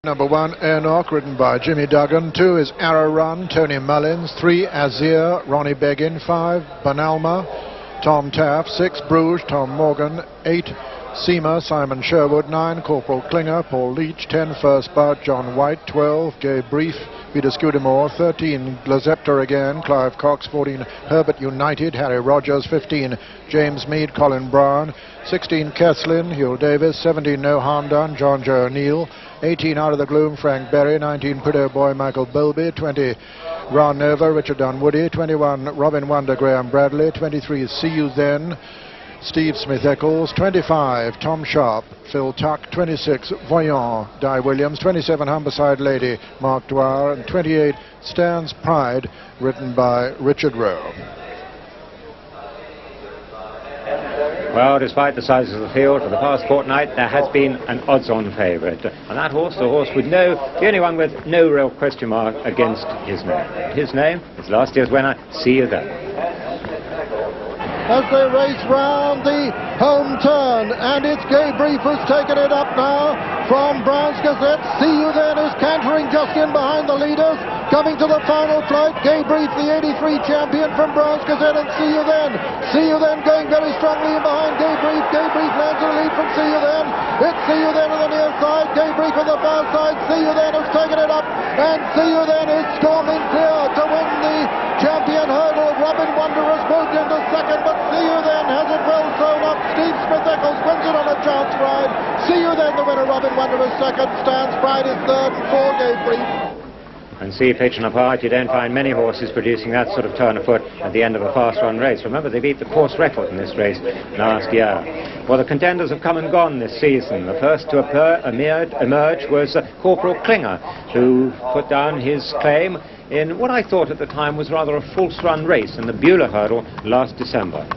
Number 1, Aonach, ridden by Jimmy Duggan. 2 is Arrow Run, Tony Mullins. 3, Azir, Ronnie Beggin. 5, Banalma, Tom Taff. 6, Bruges, Tom Morgan. 8, Seamer, Simon Sherwood. 9, Corporal Klinger, Paul Leach. 10, First Bout, John White. 12, Gay Brief, Peter Scudamore. 13, Glazepta again, Clive Cox. 14, Herbert United, Harry Rogers. 15, James Mead, Colin Brown. 16, KESSLIN, Hugh Davis. 17, NOHALMDUN, John Joe O'Neill. 18, Out of the Gloom, Frank Berry. 19, Pretty Boy, Michael Bilby. 20, Ron Nova, Richard Dunwoody. 21, Robin Wonder, Graham Bradley. 23, See You Then, Steve Smith-Eccles. 25, Tom Sharp, Phil Tuck. 26, Voyant, Di Williams. 27, Humberside Lady, Mark Dwyer. And 28, Stan's Pride, written by Richard Rowe. Well, despite the size of the field, for the past fortnight, there has been an odds-on favourite. And that horse, the horse with the only one with no real question mark against his name. His name is last year's winner, See You Then. As they race round the home turn, and it's Gay Brief who's taken it up now from Brown's Gazette. See You Then is cantering just in behind the leaders. Coming to the final flight, Gay Brief, the 83 champion from Brown's Gazette, and See You Then. See You Then going very strongly in behind Gay Brief. Gay Brief lands in the lead from See You Then. It's See You Then on the near side, Gay Brief on the far side. See You Then has taken it up, and See You Then is storming clear to win the champion hurdle. Robin Wanderer's moved into second, but See You Then has it well sewn up. Steve Smith-Eccles wins it on a chance ride. See You Then the winner, Robin Wanderer's second. Stan's Pride is third, and 4, Gay Brief. And see, pitching apart, you don't find many horses producing that sort of turn of foot at the end of a fast-run race. Remember, they beat the course record in this race last year. Well, the contenders have come and gone this season. The first to emerge was Corporal Klinger, who put down his claim in what I thought at the time was rather a false-run race in the Bula hurdle last December.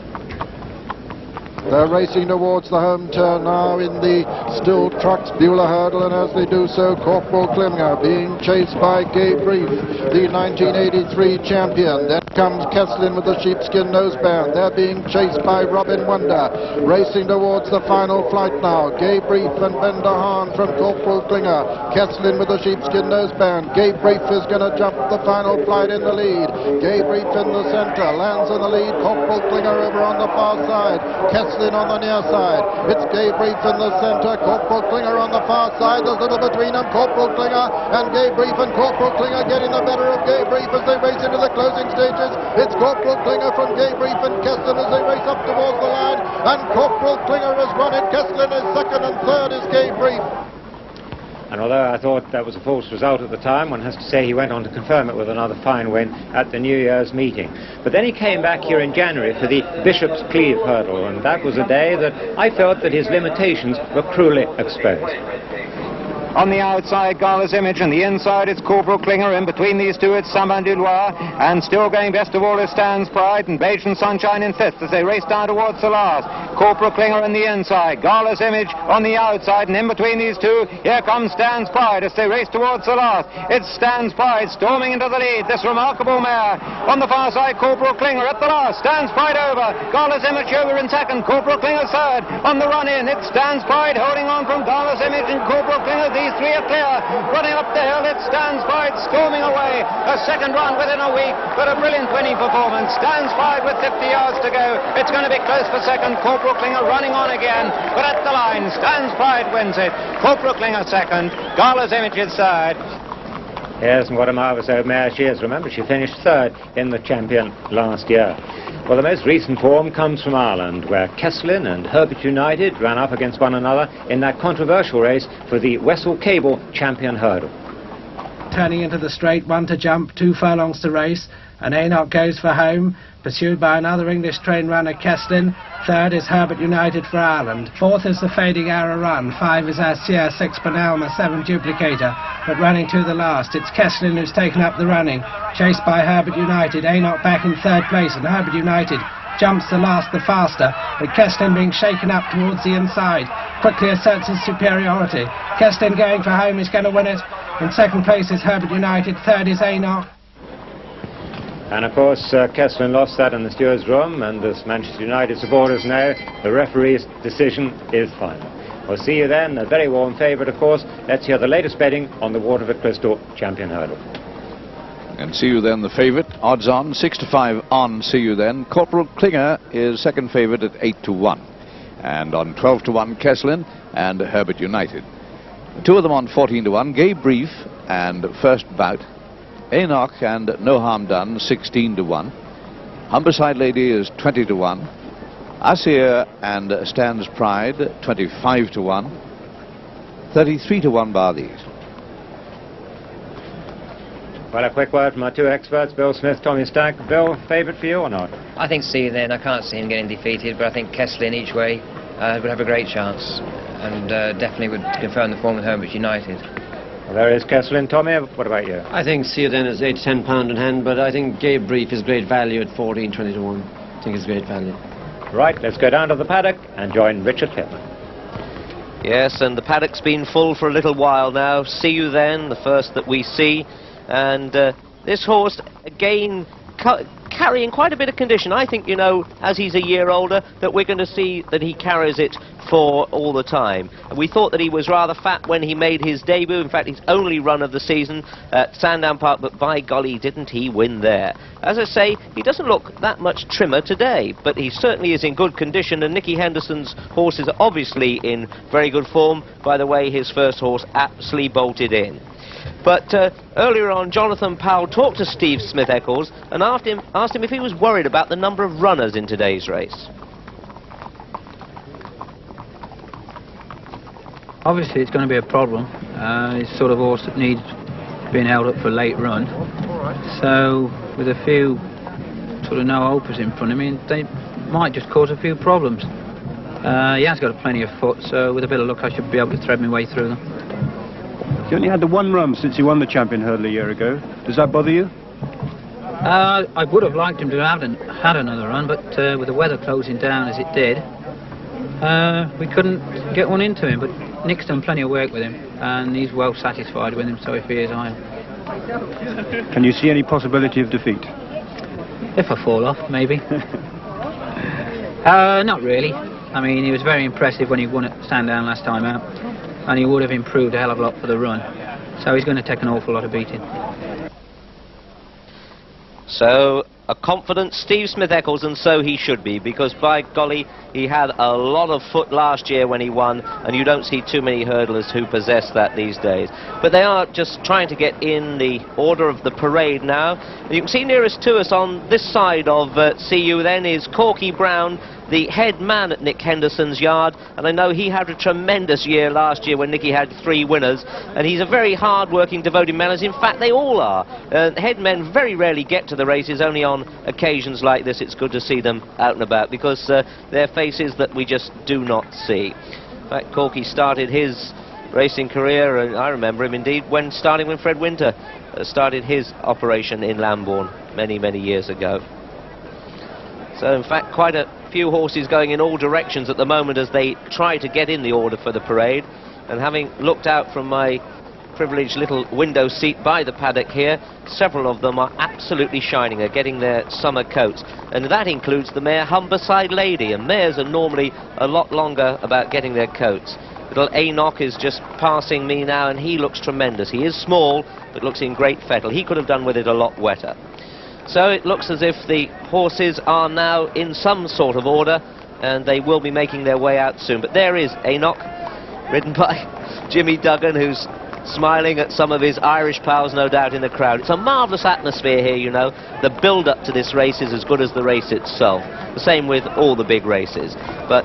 They're racing towards the home turn now in the Still Trucks Bula hurdle, and as they do so, Corporal Klinger being chased by Gay Brief, the 1983 champion. Then comes KESSLIN with the sheepskin noseband. They're being chased by Robin Wonder. Racing towards the final flight now, Gay Brief and Ben Dahan from Corporal Klinger. KESSLIN with the sheepskin noseband. Gay Brief is going to jump the final flight in the lead. Gay Brief in the center, lands in the lead. Corporal Klinger over on the far side. KESSLIN on the near side. It's Gay Brief in the center, Corporal Klinger on the far side. There's little between them, Corporal Klinger and Gay Brief, and Corporal Klinger getting the better of Gay Brief as they race into the closing stages. It's Corporal Klinger from Gay Brief and KESSLIN as they race up towards the line, and Corporal Klinger has won it. KESSLIN is second, and third is Gay Brief. And although I thought that was a false result at the time, one has to say he went on to confirm it with another fine win at the New Year's meeting. But then he came back here in January for the Bishop's Cleeve hurdle, and that was a day that I felt that his limitations were cruelly exposed. On the outside, Gala's Image, and the inside it's Corporal Klinger. In between these two, it's Saman du Loir, and still going best of all is Stan's Pride, and Beige and Sunshine in fifth as they race down towards the last. Corporal Klinger in the inside, Gala's Image on the outside, and in between these two, here comes Stan's Pride as they race towards the last. It's Stan's Pride storming into the lead, this remarkable mare. On the far side, Corporal Klinger at the last. Stan's Pride over, Gala's Image over in second, Corporal Klinger third. On the run in, it's Stan's Pride holding on from Gala's Image and Corporal Klinger. These three are clear. Running up the hill, it Stan's Pride storming away. A second run within a week, but a brilliant winning performance. Stan's Pride with 50 yards to go. It's going to be close for second. Corporal Klinger running on again, but at the line, Stan's Pride wins it. Corporal Klinger second, Gala's Image is third. Yes, and what a marvellous old mare she is. Remember, she finished third in the champion last year. Well, the most recent form comes from Ireland, where KESSLIN and Herbert United ran up against one another in that controversial race for the Wessel Cable champion hurdle. Turning into the straight, 1 to jump, 2 furlongs to race, and Aonach goes for home, pursued by another English train runner, KESSLIN. Third is Herbert United for Ireland. Fourth is the Fading Arrow Run. 5 is Azir, 6 Banalma, 7 Duplicator. But running to the last, it's KESSLIN who's taken up the running, chased by Herbert United. Aonach back in third place, and Herbert United jumps the last the faster, but KESSLIN being shaken up towards the inside, quickly asserts his superiority. KESSLIN going for home, is going to win it. In second place is Herbert United, third is Aonach. And of course, KESSLIN lost that in the steward's room, and as Manchester United supporters know, the referee's decision is final. We'll see you then. A very warm favourite, of course. Let's hear the latest betting on the Waterford Crystal Champion Hurdle. And See You Then, the favourite, odds on 6-5 on See You Then. Corporal Klinger is second favourite at 8-1, and on 12-1 KESSLIN and Herbert United. The two of them on 14-1, Gay Brief and First Bout. Aonach and NOHALMDUN 16-1. Humberside Lady is 20-1. Asir and Stan's Pride 25-1. 33-1 bar these. Well, a quick word from our two experts, Bill Smith, Tommy Stack. Bill, favourite for you or not? I think See You Then. I can't see him getting defeated, but I think KESSLIN each way would have a great chance, and definitely would confirm the form with Herbert United. Well, there is KESSLIN. Tommy, what about you? I think See You Then is £8-10 in hand, but I think Gay Brief is great value at 14-20-1. I think it's great value. Right, let's go down to the paddock and join Richard Pittman. Yes, and the paddock's been full for a little while now. See You Then, the first that we see. And this horse, again, carrying quite a bit of condition. I think, you know, as he's a year older, that we're going to see that he carries it for all the time. And we thought that he was rather fat when he made his debut. In fact, his only run of the season at Sandown Park, but by golly, didn't he win there. As I say, he doesn't look that much trimmer today, but he certainly is in good condition, and Nicky Henderson's horses are obviously in very good form. By the way, his first horse absolutely bolted in. But earlier on, Jonathan Powell talked to Steve Smith-Eccles and asked him if he was worried about the number of runners in today's race. Obviously, it's going to be a problem. It's sort of horse that needs being held up for a late run. So, with a few sort of no-hopers in front of me, they might just cause a few problems. He has got plenty of foot, so with a bit of luck, I should be able to thread my way through them. You only had the one run since you won the Champion Hurdle a year ago. Does that bother you? I would have liked him to have had another run, but with the weather closing down as it did, we couldn't get one into him. But Nick's done plenty of work with him, and he's well satisfied with him, so if he is, I am. Can you see any possibility of defeat? If I fall off, maybe. Not really. I mean, he was very impressive when he won at Sandown last time out, and he would have improved a hell of a lot for the run. So he's going to take an awful lot of beating. So, a confident Steve Smith-Eccles, and so he should be, because by golly, he had a lot of foot last year when he won, and you don't see too many hurdlers who possess that these days. But they are just trying to get in the order of the parade now. You can see nearest to us on this side of See You Then is Corky Brown, the head man at Nick Henderson's yard, and I know he had a tremendous year last year when Nicky had 3 winners, and he's a very hard-working, devoted man, as in fact they all are. Head men very rarely get to the races, only on occasions like this it's good to see them out and about, because they're faces that we just do not see. In fact, Corky started his racing career, and I remember him indeed, when Fred Winter started his operation in Lambourne many, many years ago. So in fact, quite a few horses going in all directions at the moment as they try to get in the order for the parade. And having looked out from my privileged little window seat by the paddock here, several of them are absolutely shining. They're getting their summer coats, and that includes the mare Humberside Lady, and mares are normally a lot longer about getting their coats. Little Aonach is just passing me now, and he looks tremendous. He is small, but looks in great fettle. He could have done with it a lot wetter. So it looks as if the horses are now in some sort of order, and they will be making their way out soon. But there is Aonach, ridden by Jimmy Duggan, who's smiling at some of his Irish pals, no doubt, in the crowd. It's a marvellous atmosphere here, you know. The build-up to this race is as good as the race itself. The same with all the big races. But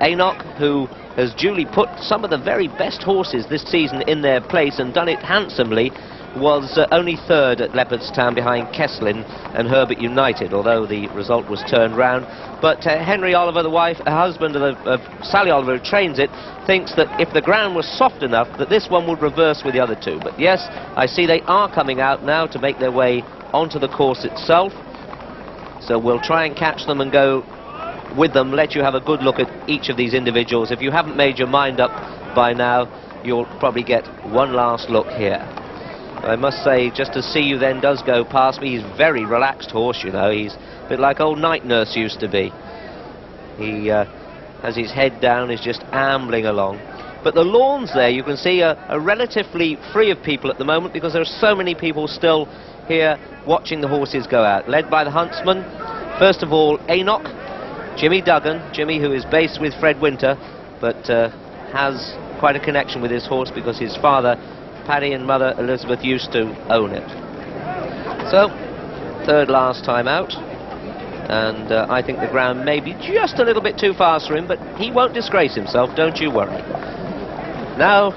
Aonach, who has duly put some of the very best horses this season in their place and done it handsomely, was only 3rd at Leopardstown behind KESSLIN and Herbert United, although the result was turned round. But Henry Oliver, the husband of Sally Oliver, who trains it, thinks that if the ground was soft enough, that this one would reverse with the other two. But yes, I see they are coming out now to make their way onto the course itself. So we'll try and catch them and go with them, let you have a good look at each of these individuals. If you haven't made your mind up by now, you'll probably get one last look here. I must say, just to See You Then does go past me. He's a very relaxed horse, you know. He's a bit like old Night Nurse used to be. He has his head down, is just ambling along. But the lawns there, you can see, are relatively free of people at the moment because there are so many people still here watching the horses go out. Led by the huntsman, first of all, Aonach, Jimmy Duggan, Jimmy who is based with Fred Winter, but has quite a connection with his horse because his father, Paddy, and mother, Elizabeth, used to own it. So, third last time out, and I think the ground may be just a little bit too fast for him, but he won't disgrace himself, don't you worry. Now,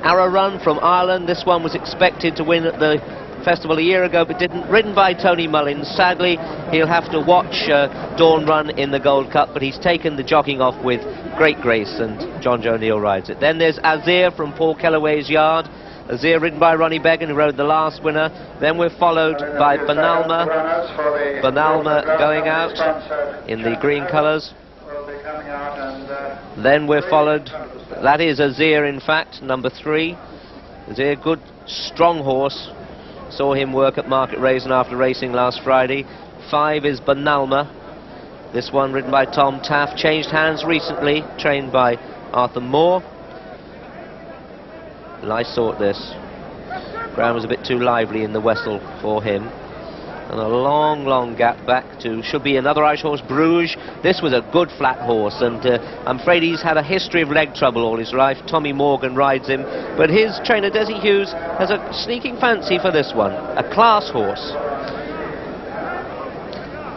Arrow Run from Ireland. This one was expected to win at the festival a year ago, but didn't. Ridden by Tony Mullins. Sadly, he'll have to watch Dawn Run in the Gold Cup, but he's taken the jogging off with great grace, and John Joe O'Neill rides it. Then there's Azir from Paul Kellaway's yard. Azir ridden by Ronnie Began, who rode the last winner. Then we're followed by Banalma. Banalma going out in the green colours. Then we're followed, that is Azir in fact, number 3. Azir, good strong horse. Saw him work at Market Raisin after racing last Friday. 5 is Banalma. This one ridden by Tom Taft, changed hands recently, trained by Arthur Moore. Nice sort this. Ground was a bit too lively in the Wessel for him. And a long gap back to, should be another Irish horse, Bruges. This was a good flat horse, and I'm afraid he's had a history of leg trouble all his life. Tommy Morgan rides him, but his trainer, Desi Hughes, has a sneaking fancy for this one. A class horse.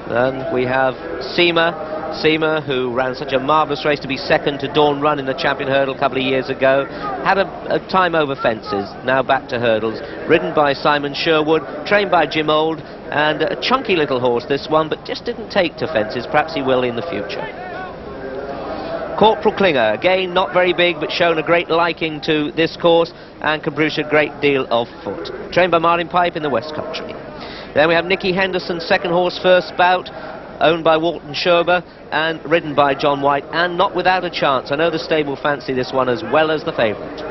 Then we have Seema, who ran such a marvellous race to be second to Dawn Run in the Champion Hurdle a couple of years ago. Had a time over fences, now back to hurdles. Ridden by Simon Sherwood, trained by Jim Old, and a chunky little horse this one, but just didn't take to fences. Perhaps he will in the future. Corporal Klinger, again not very big, but shown a great liking to this course and can produce a great deal of foot. Trained by Martin Pipe in the West Country. Then we have Nicky Henderson, second horse, first bout, owned by Walton Schober and ridden by John White, and not without a chance. I know the stable fancy this one as well as the favourite.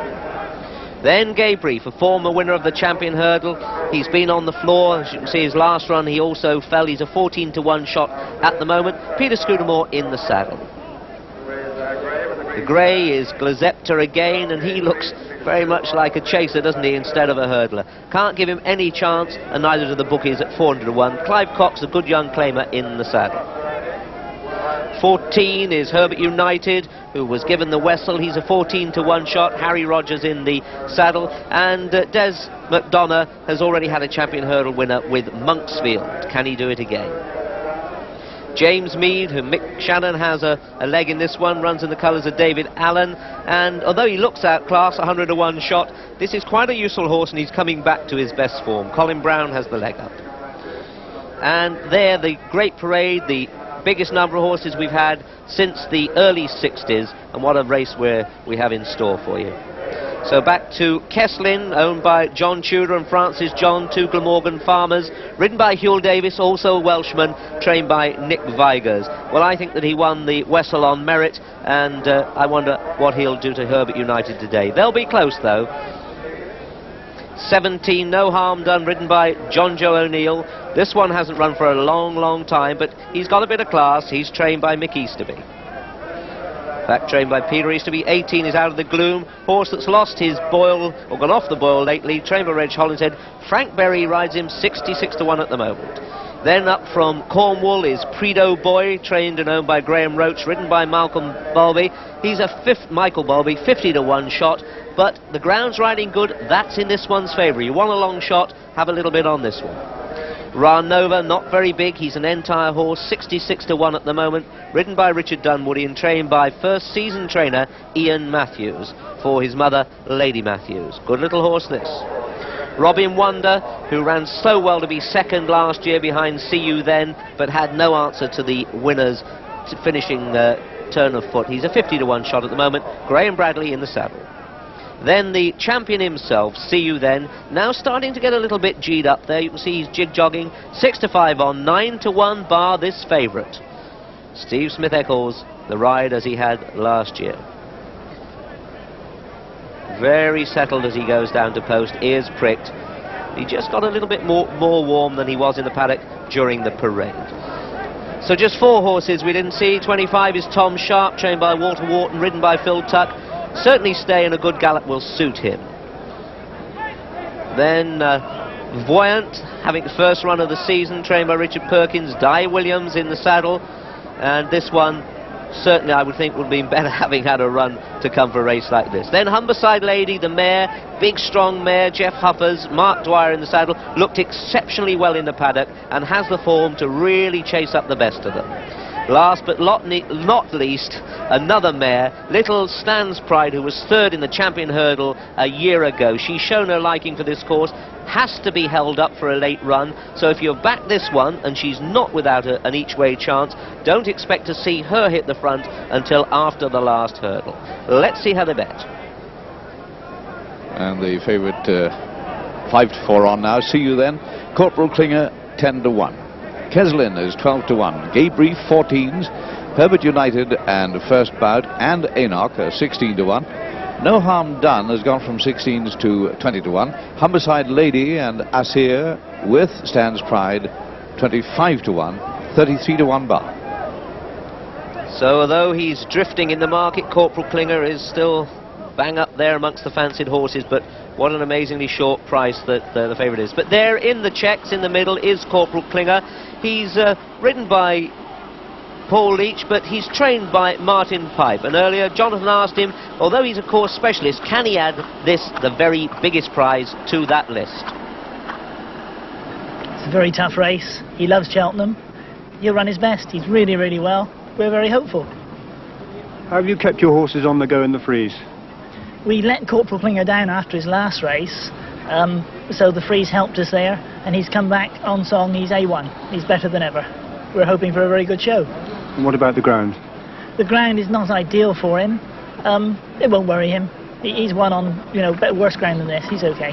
Then Gabriel, a former winner of the Champion Hurdle. He's been on the floor. As you can see, his last run he also fell. He's a 14-to-1 shot at the moment. Peter Scudamore in the saddle. The grey is Glazepta again, and he looks very much like a chaser, doesn't he, instead of a hurdler. Can't give him any chance, and neither do the bookies at 400-to-1. Clive Cox, a good young claimer, in the saddle. 14 is Herbert United, who was given the Wessel. He's a 14-to-1 shot. Harry Rogers in the saddle, and Des McDonough has already had a Champion Hurdle winner with Monksfield. Can he do it again? James Mead, who Mick Shannon has a leg in this one, runs in the colours of David Allen, and although he looks outclassed, 100-to-1 shot, this is quite a useful horse, and he's coming back to his best form. Colin Brown has the leg up. And there, the Great Parade, the biggest number of horses we've had since the early 60s, and what a race we have in store for you. So back to KESSLIN, owned by John Tudor and Francis John, 2 Glamorgan farmers, ridden by Huell Davis, also a Welshman, trained by Nick Vigers. Well, I think that he won the Wessel on merit, and I wonder what he'll do to Herbert United today. They'll be close, though. 17, No Harm Done, ridden by John Joe O'Neill. This one hasn't run for a long time, but he's got a bit of class. He's trained by Mick Easterby. Back trained by Peter Easterby. 18 is Out of the Gloom, horse that's lost his boil, or gone off the boil lately, trained by Reg Hollinshead. Frank Berry rides him 66-to-1 at the moment. Then up from Cornwall is Prido Boy, trained and owned by Graham Roach, ridden by Malcolm Bulby. He's a Michael Bulby, 50-to-1 shot, but the ground's riding good. That's in this one's favour. You want a long shot, have a little bit on this one. Ranova, not very big, he's an entire horse, 66-to-1 at the moment, ridden by Richard Dunwoody and trained by first season trainer Ian Matthews for his mother Lady Matthews. Good little horse this. Robin Wonder, who ran so well to be second last year behind See You Then, but had no answer to the winners finishing turn of foot. He's a 50-to-1 shot at the moment. Graham Bradley in the saddle. Then the champion himself, See You Then, now starting to get a little bit G'd up there. You can see he's jig-jogging, 6-to-5 on, 9-to-1 bar this favourite. Steve Smith-Eccles, the ride as he had last year. Very settled as he goes down to post, ears pricked. He just got a little bit more warm than he was in the paddock during the parade. So just 4 horses we didn't see. 25 is Tom Sharp, trained by Walter Wharton, ridden by Phil Tuck. certainly stay, and a good gallop will suit him. Then Voyant, having the first run of the season, trained by Richard Perkins. Di Williams in the saddle, and this one certainly I would think would have been better having had a run to come for a race like this. Then Humberside Lady, the mare, big strong mare, Jeff Huffers, Mark Dwyer in the saddle, looked exceptionally well in the paddock and has the form to really chase up the best of them. Last but not least, another mare, Little Stan's Pride, who was third in the Champion Hurdle a year ago. She's shown her liking for this course, has to be held up for a late run, so if you've backed this one and she's not without an each-way chance, don't expect to see her hit the front until after the last hurdle. Let's see how they bet. And the favourite 5-4 on now. See You Then. Corporal Klinger 10-1. KESSLIN is 12-1. Gay Brief 14s. Herbert United and First Bout and Aonach are 16-1. No Harm Done has gone from 16s to 20-1. Humberside Lady and Asir with Stan's Pride 25-1. 33-1 bar. So although he's drifting in the market, Corporal Klinger is still bang up there amongst the fancied horses, but what an amazingly short price that the favourite is. But there in the checks in the middle is Corporal Klinger. He's ridden by Paul Leach, but he's trained by Martin Pipe. And earlier Jonathan asked him, although he's a course specialist, can he add this, the very biggest prize, to that list? It's a very tough race. He loves Cheltenham. He'll run his best. He's really, really well. We're very hopeful. How have you kept your horses on the go in the freeze? We let Corporal Klinger down after his last race, so the freeze helped us there, and he's come back on song. He's A1. He's better than ever. We're hoping for a very good show. And what about the ground? The ground is not ideal for him. It won't worry him. He's won on, worse ground than this. He's okay.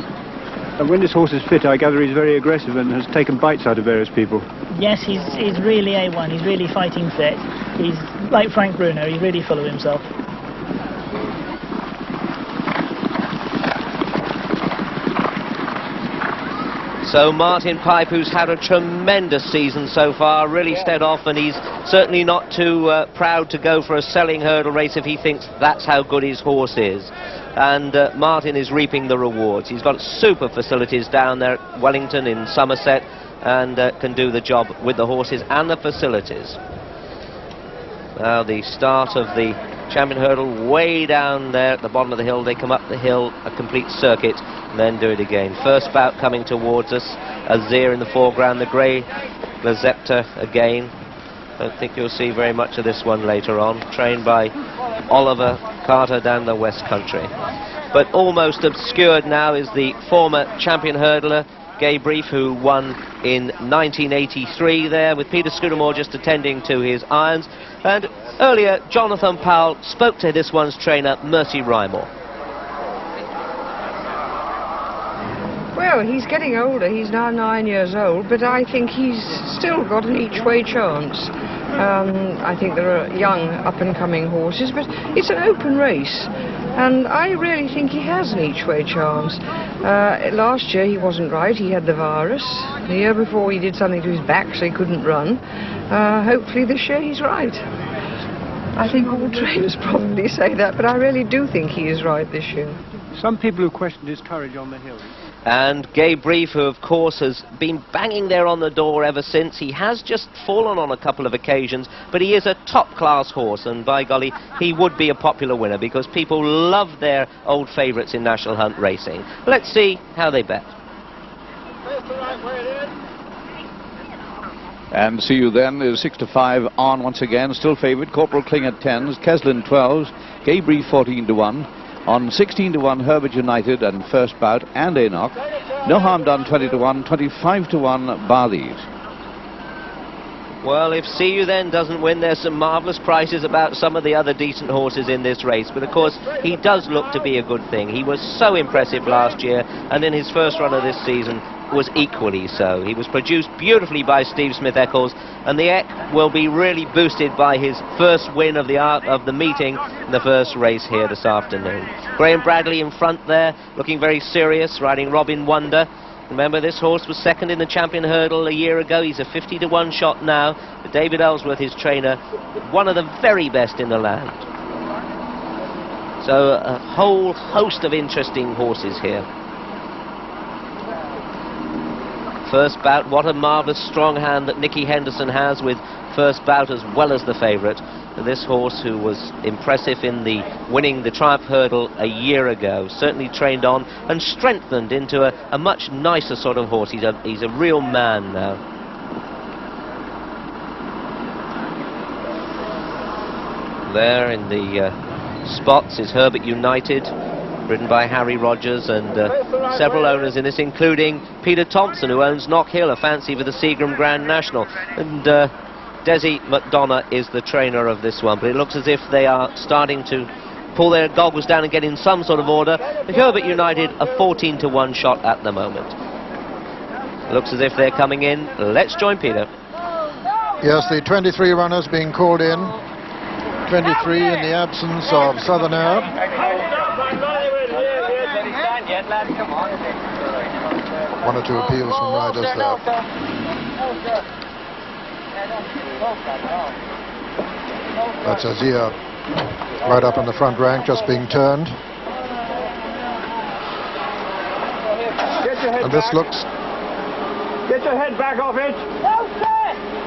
And when this horse is fit, I gather he's very aggressive and has taken bites out of various people. Yes, he's really A1. He's really fighting fit. He's like Frank Bruno. He's really full of himself. So Martin Pipe, who's had a tremendous season so far, really stead off, and he's certainly not too proud to go for a selling hurdle race if he thinks that's how good his horse is. And Martin is reaping the rewards. He's got super facilities down there at Wellington in Somerset, and can do the job with the horses and the facilities. Now the start of the Champion Hurdle way down there at the bottom of the hill. They come up the hill, a complete circuit, and then do it again. First Bout coming towards us. Azir in the foreground, the grey Glazepta again. Don't think you'll see very much of this one later on. Trained by Oliver Carter down the West Country. But almost obscured now is the former champion hurdler, Gay Brief, who won in 1983 there, with Peter Scudamore just attending to his irons. And earlier, Jonathan Powell spoke to this one's trainer, Mercy Rymore. Well, he's getting older. He's now 9 years old, but I think he's still got an each-way chance. I think there are young, up-and-coming horses, but it's an open race, and I really think he has an each-way chance. Last year he wasn't right. He had the virus. The year before he did something to his back, so he couldn't run. Hopefully this year he's right. I think all trainers probably say that, but I really do think he is right this year. Some people have questioned his courage on the hill. And Gay Brief, who of course has been banging there on the door ever since. He has just fallen on a couple of occasions, but he is a top-class horse, and by golly, he would be a popular winner because people love their old favourites in National Hunt racing. Let's see how they bet. And See You Then is 6-5 on once again, still favoured. Corporal Klinger 10s, KESSLIN 12s, Gay Brief 14-1. On 16-1, Herbert United and First Bout and Aonach. No Harm Done 20-1, 25-1 bar these. Well, if See You Then doesn't win, there's some marvellous prices about some of the other decent horses in this race. But of course, he does look to be a good thing. He was so impressive last year, and in his first run of this season was equally so. He was produced beautifully by Steve Smith-Eccles, and the Eck will be really boosted by his first win of the meeting in the first race here this afternoon. Graham Bradley in front there, looking very serious, riding Robin Wonder. Remember, this horse was second in the Champion Hurdle a year ago. He's a 50-1 shot now. But David Ellsworth, his trainer, one of the very best in the land. So a whole host of interesting horses here. First Bout, what a marvellous strong hand that Nicky Henderson has with First Bout as well as the favourite. This horse, who was impressive in the winning the Triumph Hurdle a year ago, certainly trained on and strengthened into a much nicer sort of horse. He's a real man now. There in the spots is Herbert United, ridden by Harry Rogers and several owners in this, including Peter Thompson, who owns Knock Hill, a fancy for the Seagram Grand National, and Desi McDonough is the trainer of this one. But it looks as if they are starting to pull their goggles down and get in some sort of order. The Herbert United a 14-to-1 shot at the moment. Looks as if they're coming in. Let's join Peter. Yes, the 23 runners being called in. 23 in the absence of Southern Air. One or two appeals from riders there. That's Azir right up in the front rank, just being turned. And this looks... Get your head back off it!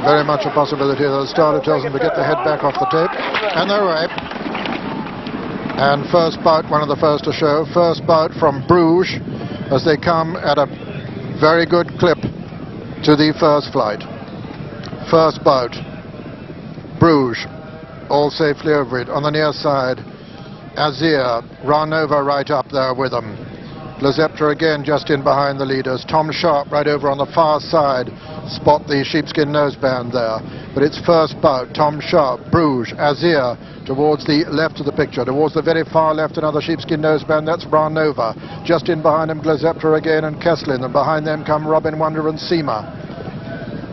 Very much a possibility. The starter tells them to get their head back off the tape. And they're right. And First Bout, one of the first to show. First Bout from Bruges, as they come at a very good clip to the first flight. First Bout, Bruges, all safely over it. On the near side, Azir, run over right up there with them. Glazepta again just in behind the leaders. Tom Sharp right over on the far side. Spot the sheepskin noseband there. But it's First Bout, Tom Sharp, Bruges, Azir towards the left of the picture. Towards the very far left, another sheepskin noseband. That's Ranova. Just in behind him, Glazepta again and KESSLIN. And behind them come Robin Wonder and Seema.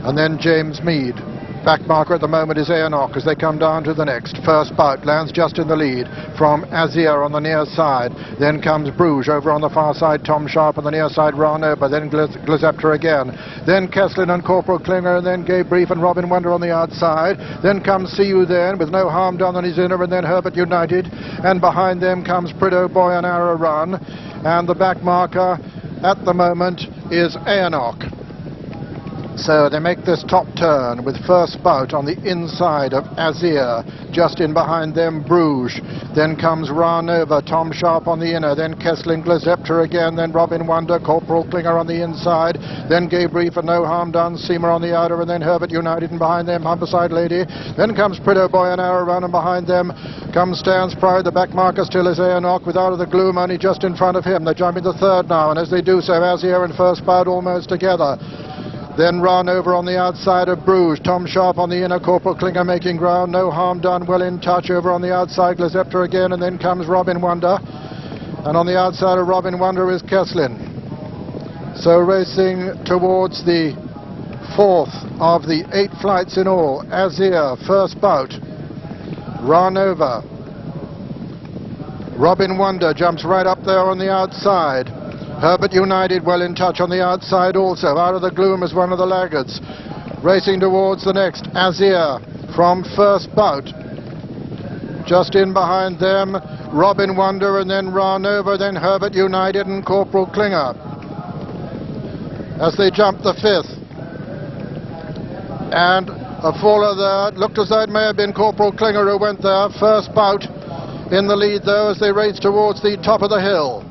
And then James Mead. Back marker at the moment is Aonach as they come down to the next. First Bout lands just in the lead from Azir on the near side. Then comes Bruges over on the far side. Tom Sharp on the near side. Ranova. Then Glazepta again. Then KESSLIN and Corporal Klinger. And then Gay Brief and Robin Wonder on the outside. Then comes See You Then with No Harm Done on his inner. And then Herbert United. And behind them comes Prideaux Boy and Arrow Run. And the back marker at the moment is Aonach. So they make this top turn with First Bout on the inside of Azir. Just in behind them, Bruges. Then comes Ranova, Tom Sharp on the inner. Then KESSLIN, Glazepta again. Then Robin Wonder, Corporal Klinger on the inside. Then Gay Brief and No Harm Done, Seema on the outer. And then Herbert United, and behind them, Humberside Lady. Then comes Prideaux Boy and Arrow Run. And behind them comes Stan's Pride. The back marker still is Aonach with Out of the Gloom only just in front of him. They're jumping the third now. And as they do so, Azir and First Bout almost together. Then Ranova on the outside of Bruges. Tom Sharp on the inner. Corporal Klinger making ground. No Harm Done well in touch over on the outside. Glazepta again, and then comes Robin Wonder. And on the outside of Robin Wonder is KESSLIN. So racing towards the fourth of the 8 flights in all. Azir, First Bout, Ranova. Robin Wonder jumps right up there on the outside. Herbert United well in touch on the outside also. Out of the Gloom is one of the laggards. Racing towards the next, Azir from First Bout. Just in behind them, Robin Wonder, and then Ranova, then Herbert United and Corporal Klinger. As they jump the fifth. And a faller there. It looked as though it may have been Corporal Klinger who went there. First Bout in the lead though as they race towards the top of the hill.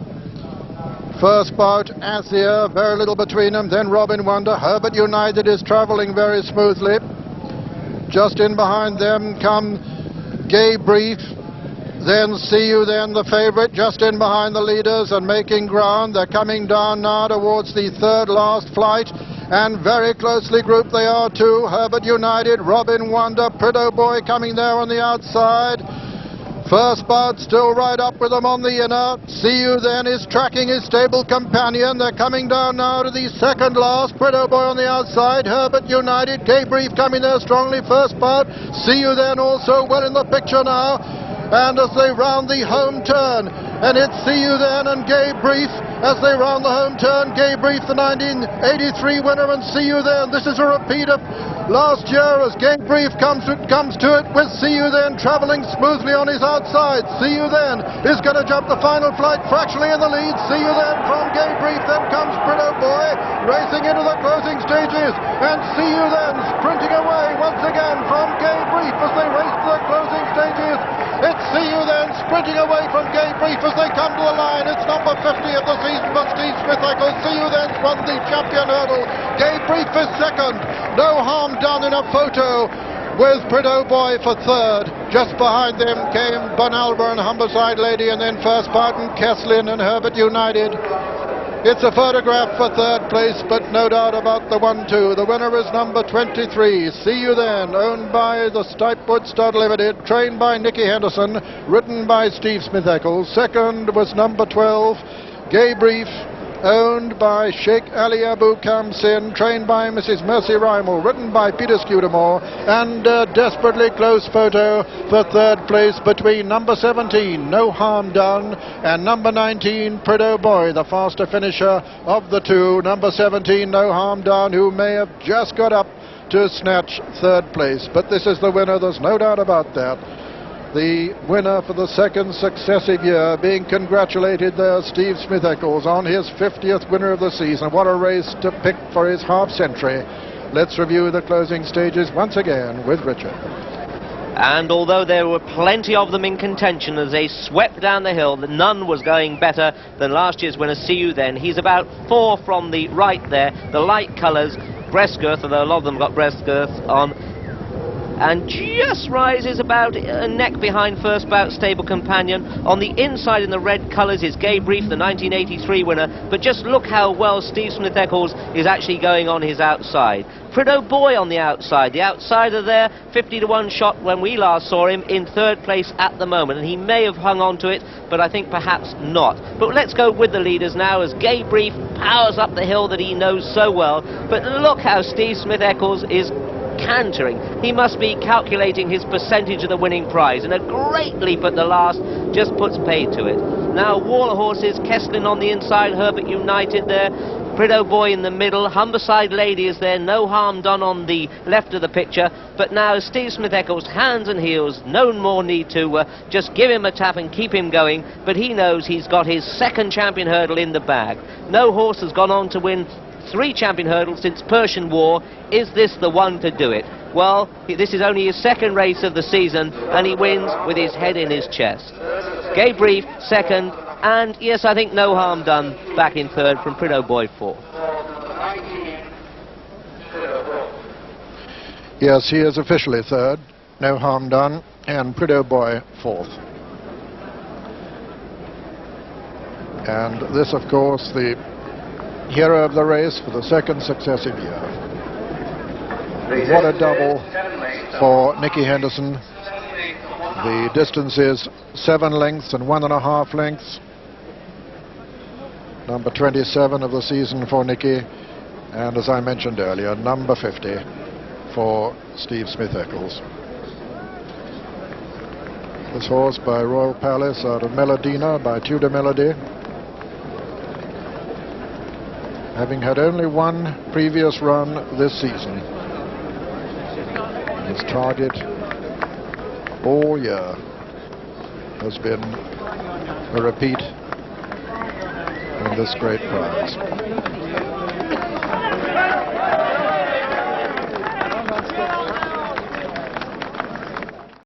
First Bout, Azir, very little between them. Then Robin Wonder. Herbert United is travelling very smoothly. Just in behind them come Gay Brief. Then See You Then, the favourite, just in behind the leaders and making ground. They're coming down now towards the third last flight. And very closely grouped they are too. Herbert United, Robin Wonder, Prideaux Boy coming there on the outside. First Bout still right up with them on the inner. See You Then is tracking his stable companion. They're coming down now to the second last. Prideaux Boy on the outside. Herbert United. Gay Brief coming there strongly. First Bout. See You Then also well in the picture now. And as they round the home turn, and it's See You Then and Gay Brief as they round the home turn. Gay Brief, the 1983 winner, and See You Then. This is a repeat of last year as Gay Brief comes to it with See You Then travelling smoothly on his outside. See You Then is going to jump the final flight fractionally in the lead. See You Then from Gay Brief, then comes Pretto Boy racing into the closing stages, and See You Then sprinting away once again from Gay Brief as they race to the closing stages. It's See You Then sprinting away from Gay Brief as they come to the line. It's number 50 of the season for Steve Smith-Eccles. See You Then's won the champion hurdle. Gay Brief is second. No Harm Done in a photo with Pretto Boy for third. Just behind them came Bunalba and Humberside Lady, and then first Barton, KESSLIN and Herbert United. It's a photograph for third place, but no doubt about the 1-2. The winner is number 23, See You Then, owned by the Stipewood Stud Limited, trained by Nicky Henderson, ridden by Steve Smith-Eccles. Second was number 12, Gay Brief, owned by Sheikh Ali Abu Kamsin, trained by Mrs. Mercy Rymel, written by Peter Scudamore, and a desperately close photo for third place between number 17, No Harm Done, and number 19, Pretto Boy, the faster finisher of the two. Number 17, No Harm Done, who may have just got up to snatch third place. But this is the winner, there's no doubt about that. The winner for the second successive year, being congratulated there, Steve Smith-Eccles, on his 50th winner of the season. What a race to pick for his half-century. Let's review the closing stages once again with Richard. And although there were plenty of them in contention as they swept down the hill, none was going better than last year's winner, See You Then. He's about 4 from the right there, the light colours, breast girth, although a lot of them got breast girth on, and just rises about a neck behind first BOUT stable companion. On the inside in the red colours is Gay Brief, the 1983 winner, but just look how well Steve Smith-Eccles is actually going on his outside. Pretto Boy on the outside, the outsider there, 50-1 shot when we last saw him, in third place at the moment, and he may have hung on to it, but I think perhaps not. But let's go with the leaders now as Gay Brief powers up the hill that he knows so well. But look how Steve Smith-Eccles is cantering. He must be calculating his percentage of the winning prize, and a great leap at the last just puts paid to it. Now wall of horses, KESSLIN on the inside, Herbert United there, Pretto Boy in the middle, Humberside Lady is there, No Harm Done on the left of the picture. But now Steve Smith-Eccles, hands and heels, no more need to just give him a tap and keep him going, but he knows he's got his second champion hurdle in the bag. No horse has gone on to win 3 champion hurdles since Persian War. Is this the one to do it? Well, this is only his second race of the season, and he wins with his head in his chest. Gay Brief second, and yes, I think No Harm Done back in third from Pretto Boy 4th. Yes, he is officially third, No Harm Done, and Pretto Boy 4th. And this, of course, the hero of the race for the second successive year. What a double for Nicky Henderson. The distance is 7 lengths and 1.5 lengths. Number 27 of the season for Nicky, and as I mentioned earlier, number 50 for Steve Smith-Eccles. This horse by Royal Palace out of Melodina by Tudor Melody, having had only one previous run this season. His target all year has been a repeat in this great prize.